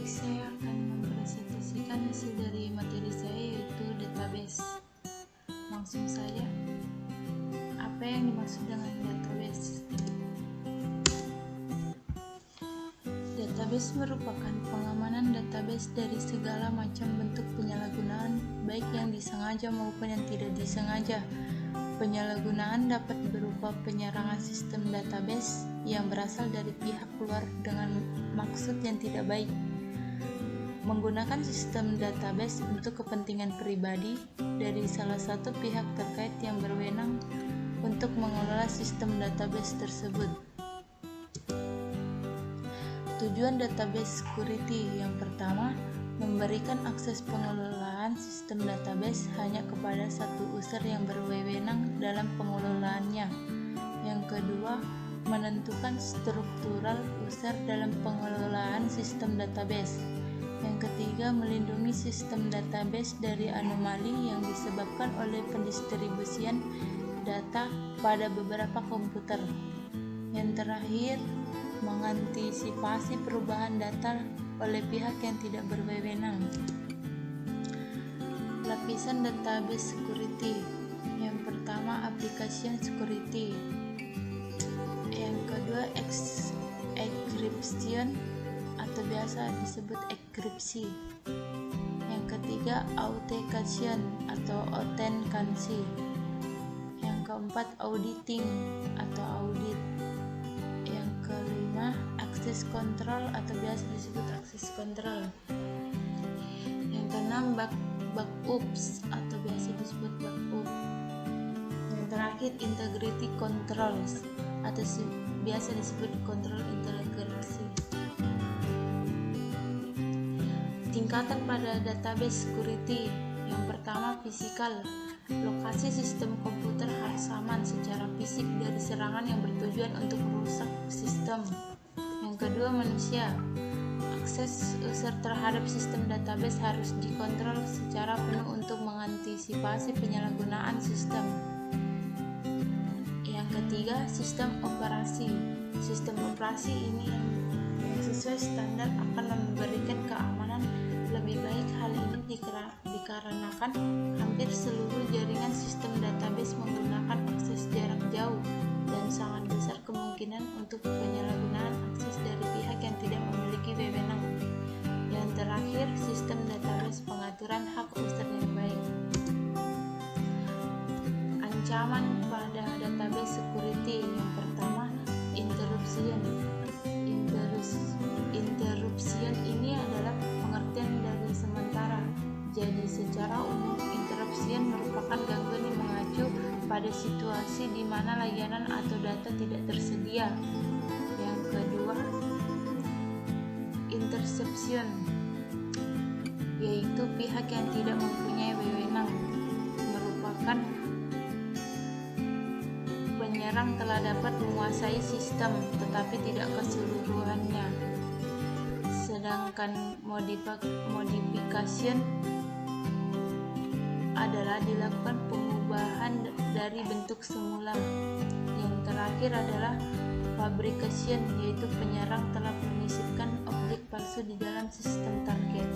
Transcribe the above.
Baik, saya akan mempresentasikan hasil dari materi saya, yaitu database. Langsung saja, apa yang dimaksud dengan database? Database merupakan pengamanan database dari segala macam bentuk penyalahgunaan, baik yang disengaja maupun yang tidak disengaja. Penyalahgunaan dapat berupa penyerangan sistem database yang berasal dari pihak luar dengan maksud yang tidak baik, menggunakan sistem database untuk kepentingan pribadi dari salah satu pihak terkait yang berwenang untuk mengelola sistem database tersebut. Tujuan database security yang pertama, memberikan akses pengelolaan sistem database hanya kepada satu user yang berwenang dalam pengelolaannya. Yang kedua, menentukan struktural user dalam pengelolaan sistem database. Yang ketiga, melindungi sistem database dari anomali yang disebabkan oleh pendistribusian data pada beberapa komputer. Yang terakhir, mengantisipasi perubahan data oleh pihak yang tidak berwenang. Lapisan database security. Yang pertama, application security. Yang kedua, encryption atau biasa disebut enkripsi. Yang ketiga, authentication atau autentikasi. Yang keempat, auditing atau audit. Yang kelima, access control atau biasa disebut access control. Yang keenam, backups atau biasa disebut backup. Yang terakhir, integrity controls atau biasa disebut kontrol integrasi. Tingkatan pada database security. Yang pertama, fisikal. Lokasi sistem komputer harus aman secara fisik dari serangan yang bertujuan untuk merusak sistem. Yang kedua, manusia. Akses user terhadap sistem database harus dikontrol secara penuh untuk mengantisipasi penyalahgunaan sistem. Yang ketiga, sistem operasi. Sistem operasi ini yang sesuai standar akan memberikan keamanan lebih baik. Hal ini dikarenakan hampir seluruh jaringan sistem database menggunakan akses jarak jauh dan sangat besar kemungkinan untuk penyalahgunaan akses dari pihak yang tidak memiliki wewenang. Yang terakhir, sistem database pengaturan hak user yang baik. Ancaman pada database security. Yang pertama, interruption. Interruption ini adalah pengertian dari sementara. Jadi secara umum, interruption merupakan gangguan yang mengacu pada situasi di mana layanan atau data tidak tersedia. Yang kedua, interception, yaitu pihak yang tidak mempunyai wewenang, merupakan penyerang telah dapat menguasai sistem tetapi tidak keseluruhannya. Sedangkan modification adalah dilakukan pengubahan dari bentuk semula. Yang terakhir adalah fabrication, yaitu penyerang telah menyisipkan objek palsu di dalam sistem target.